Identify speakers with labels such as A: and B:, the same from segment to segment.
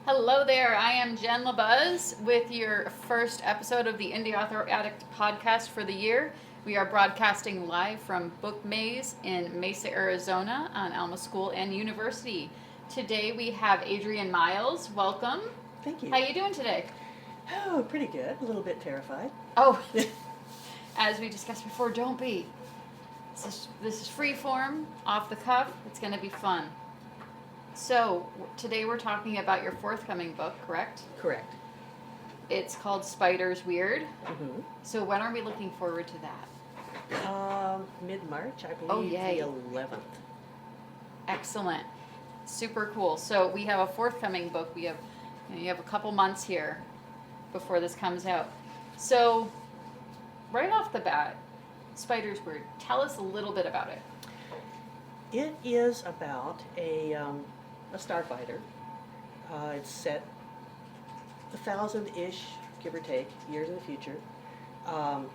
A: Hello there, I am Jenn Labuz with your first episode of the Indie Author Addict podcast for the year. We are broadcasting live from Book Maze in Mesa, Arizona on Alma School and University. Today we have Adrienne Miles. Welcome.
B: Thank you.
A: How you doing today?
B: Oh, pretty good. A little bit terrified.
A: Oh, as we discussed before, don't be. This is free form, off the cuff. It's going to be fun. So, today we're talking about your forthcoming book, correct?
B: Correct.
A: It's called Spiders Wyrd.
B: Mm-hmm.
A: So, when are we looking forward to that?
B: Mid-March, I believe.
A: Oh, yay.
B: The 11th.
A: Excellent. Super cool. So, we have a forthcoming book. You have a couple months here before this comes out. So, right off the bat, Spiders Wyrd, tell us a little bit about it.
B: It is about a starfighter. It's set 1,000-ish, give or take, years in the future, and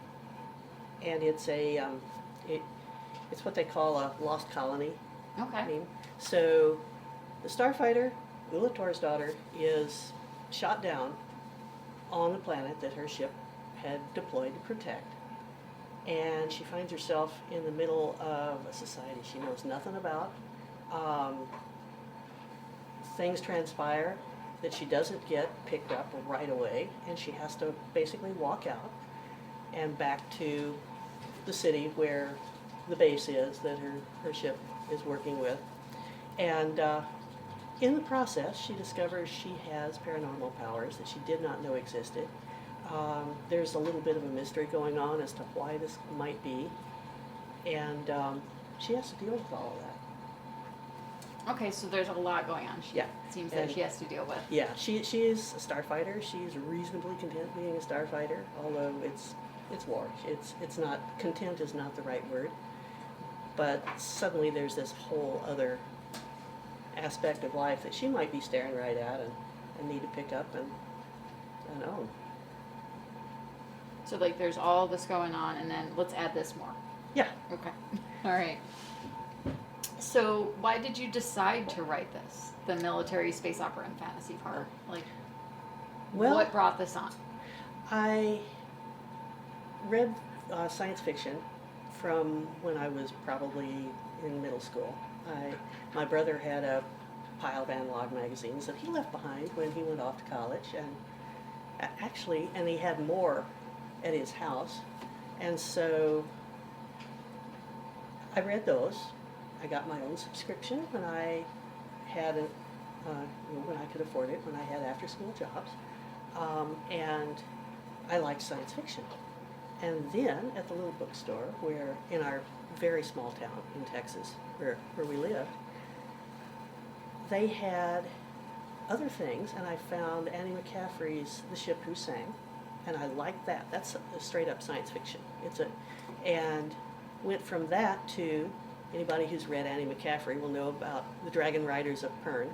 B: it's it's what they call a lost colony.
A: Okay.
B: Name. So the starfighter, Ulla Thorsdaughter, is shot down on the planet that her ship had deployed to protect. And she finds herself in the middle of a society she knows nothing about. Things transpire that she doesn't get picked up right away, and she has to basically walk out and back to the city where the base is that her ship is working with. And in the process, she discovers she has paranormal powers that she did not know existed. There's a little bit of a mystery going on as to why this might be, and she has to deal with all of that.
A: Okay, so there's a lot going on.
B: Yeah.
A: Seems that she has to deal with.
B: Yeah, she is a starfighter. She's reasonably content being a starfighter, although it's war. It's not, content is not the right word, but suddenly there's this whole other aspect of life that she might be staring right at and need to pick up and own.
A: So, like, there's all this going on, and then let's add this more.
B: Yeah.
A: Okay. All right. So, why did you decide to write this? The military, space opera, and fantasy part? Like,
B: Well,
A: what brought this on?
B: I read science fiction from when I was probably in middle school. My brother had a pile of analog magazines that he left behind when he went off to college, and he had more at his house, and so I read those. I got my own subscription when I had when I could afford it, when I had after-school jobs, and I liked science fiction. And then at the little bookstore, where in our very small town in Texas, where we lived, they had other things, and I found Anne McCaffrey's The Ship Who Sang, and I liked that. That's a straight-up science fiction. And went from that to, anybody who's read Anne McCaffrey will know about the Dragon Riders of Pern.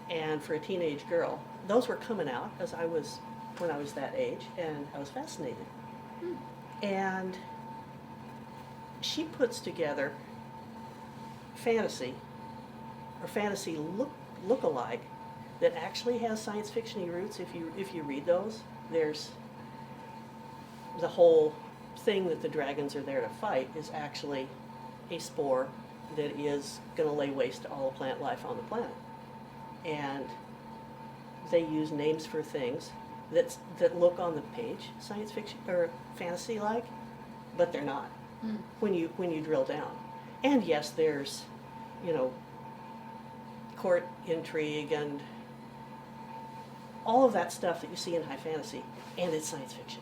B: And for a teenage girl, those were coming out when I was that age, and I was fascinated. And she puts together fantasy, or fantasy look-alike, that actually has science fiction-y roots. If you read those, there's the whole thing that the dragons are there to fight is actually a spore that is going to lay waste to all the plant life on the planet. And they use names for things that look on the page science fiction or fantasy-like, but they're not when you drill down. And yes, there's court intrigue and all of that stuff that you see in high fantasy, and it's science fiction.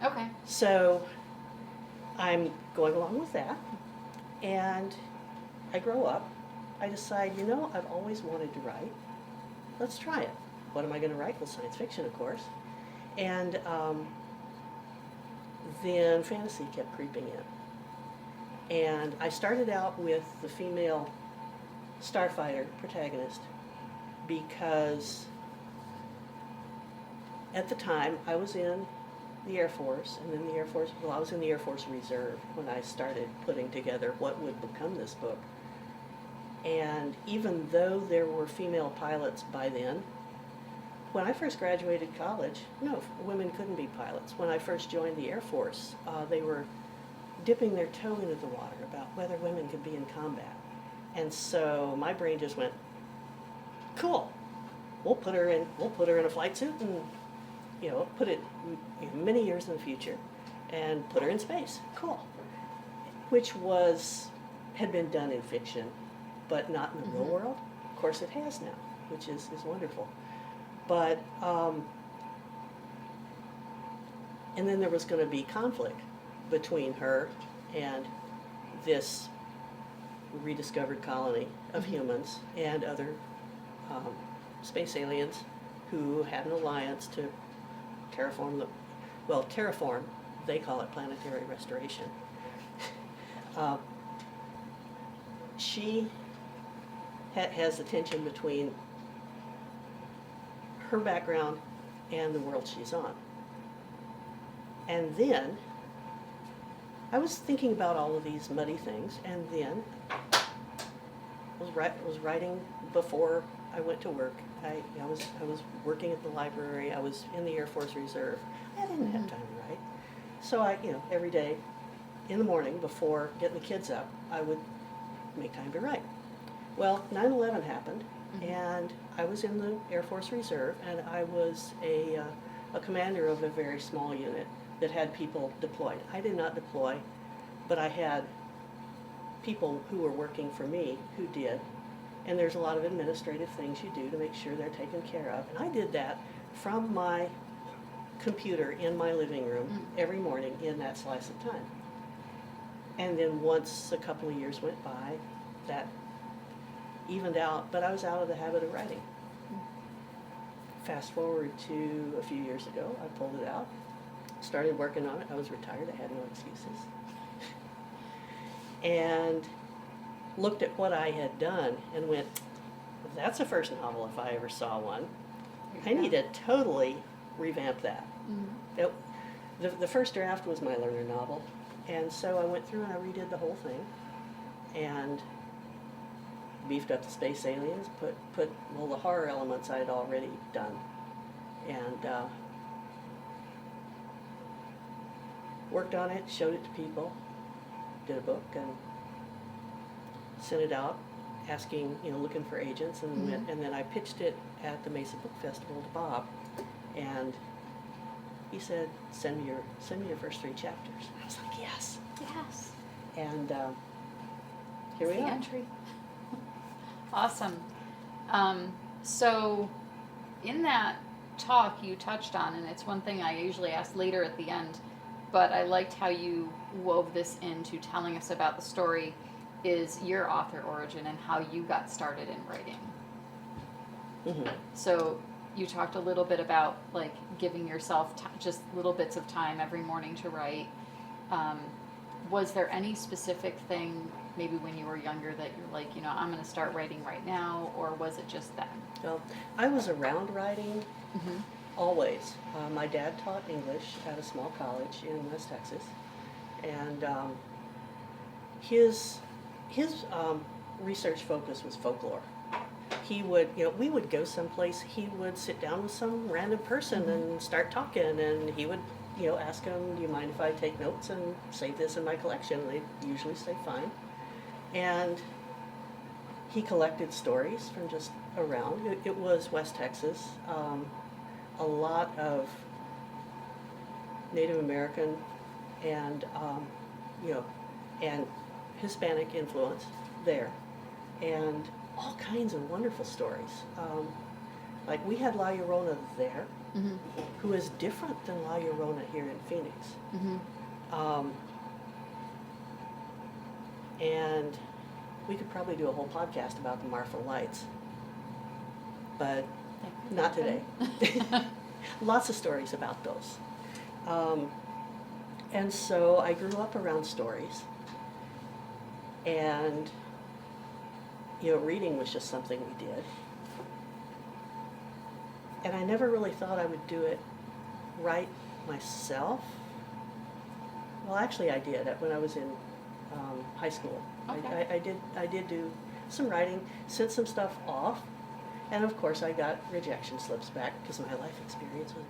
A: Okay.
B: So I'm going along with that, and I grow up. I decide, I've always wanted to write. Let's try it. What am I going to write? Well, science fiction, of course. And then fantasy kept creeping in. And I started out with the female starfighter protagonist because at the time I was in the Air Force, and then I was in the Air Force Reserve when I started putting together what would become this book. And even though there were female pilots by then, when I first graduated college, no, women couldn't be pilots. When I first joined the Air Force, they were dipping their toe into the water about whether women could be in combat. And so my brain just went, cool, we'll put her in a flight suit and, put it many years in the future and put her in space. Cool. Which had been done in fiction, but not in the real world. Of course it has now, which is wonderful. But, and then there was going to be conflict between her and this rediscovered colony of humans and other space aliens who had an alliance to terraform they call it planetary restoration. She has the tension between her background and the world she's on. And then I was thinking about all of these muddy things, and then I was writing before I went to work. I was working at the library. I was in the Air Force Reserve. I didn't have time to write. So every day in the morning before getting the kids up, I would make time to write. Well, 9/11 happened, and I was in the Air Force Reserve, and I was a commander of a very small unit that had people deployed. I did not deploy, but I had people who were working for me who did. And there's a lot of administrative things you do to make sure they're taken care of. And I did that from my computer in my living room every morning in that slice of time. And then once a couple of years went by, that evened out, but I was out of the habit of writing. Fast forward to a few years ago, I pulled it out, started working on it. I was retired, I had no excuses. And looked at what I had done and went, that's a first novel if I ever saw one. I need to totally revamp that. The first draft was my learner novel, and so I went through and I redid the whole thing and beefed up the space aliens, put the horror elements I had already done, and worked on it, showed it to people, did a book, and sent it out, asking, looking for agents, and then I pitched it at the Mesa Book Festival to Bob, and he said, "Send me your first 3 chapters." I was like, "Yes."
A: Yes.
B: And here we are.
A: Entry. Awesome. So, in that talk you touched on, and it's one thing I usually ask later at the end, but I liked how you wove this into telling us about the story, is your author origin and how you got started in writing. So you talked a little bit about giving yourself just little bits of time every morning to write. Was there any specific thing maybe when you were younger that you're like, I'm going to start writing right now, or was it just then?
B: Well, I was around writing always. My dad taught English at a small college in West Texas, and his research focus was folklore. He would, we would go someplace, he would sit down with some random person and start talking, and he would, ask them, do you mind if I take notes and save this in my collection? And they'd usually say fine. And he collected stories from just around. It was West Texas. A lot of Native American and, and Hispanic influence there, and all kinds of wonderful stories. Like we had La Llorona there, who is different than La Llorona here in Phoenix. And we could probably do a whole podcast about the Marfa Lights, but not today. Lots of stories about those. And so I grew up around stories, and reading was just something we did. And I never really thought I would do it right myself. Well, actually I did when I was in high school.
A: Okay.
B: I did do some writing, sent some stuff off, And of course, I got rejection slips back because my life experience was